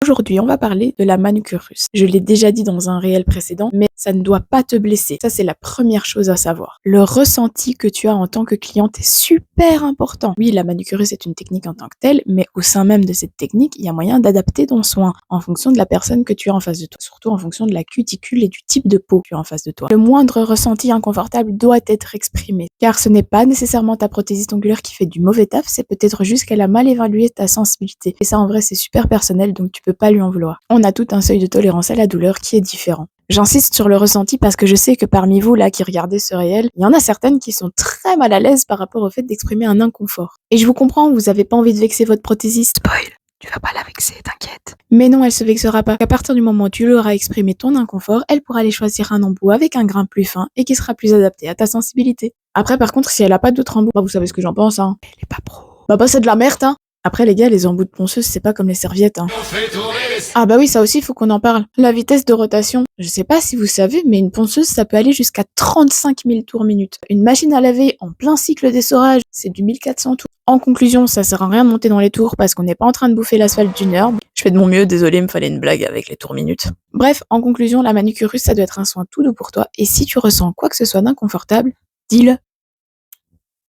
Aujourd'hui, on va parler de la manucure russe. Je l'ai déjà dit dans un réel précédent, mais ça ne doit pas te blesser. Ça, c'est la première chose à savoir. Le ressenti que tu as en tant que cliente est super important. Oui, la manucure russe est une technique en tant que telle, mais au sein même de cette technique, il y a moyen d'adapter ton soin en fonction de la personne que tu as en face de toi, surtout en fonction de la cuticule et du type de peau que tu as en face de toi. Le moindre ressenti inconfortable doit être exprimé, car ce n'est pas nécessairement ta prothésiste ongulaire qui fait du mauvais taf, c'est peut-être juste qu'elle a mal évalué ta sensibilité. Et ça, en vrai, c'est super personnel, donc tu peux pas lui en vouloir. On a tout un seuil de tolérance à la douleur qui est différent. J'insiste sur le ressenti parce que je sais que parmi vous, là, qui regardez ce réel, il y en a certaines qui sont très mal à l'aise par rapport au fait d'exprimer un inconfort. Et je vous comprends, vous avez pas envie de vexer votre prothésiste. Spoil, tu vas pas la vexer, t'inquiète. Mais non, elle se vexera pas. À partir du moment où tu lui auras exprimé ton inconfort, elle pourra aller choisir un embout avec un grain plus fin et qui sera plus adapté à ta sensibilité. Après, par contre, si elle a pas d'autres embouts, vous savez ce que j'en pense, hein. Elle est pas pro. Bah, c'est de la merde, hein. Après, les gars, les embouts de ponceuse, c'est pas comme les serviettes, hein. Ah bah oui, ça aussi, il faut qu'on en parle. La vitesse de rotation. Je sais pas si vous savez, mais une ponceuse, ça peut aller jusqu'à 35 000 tours minute. Une machine à laver en plein cycle d'essorage, c'est du 1400 tours. En conclusion, ça sert à rien de monter dans les tours parce qu'on n'est pas en train de bouffer l'asphalte d'une herbe. Je fais de mon mieux, désolé, il me fallait une blague avec les tours minutes. Bref, en conclusion, la manucure russe, ça doit être un soin tout doux pour toi. Et si tu ressens quoi que ce soit d'inconfortable, dis-le.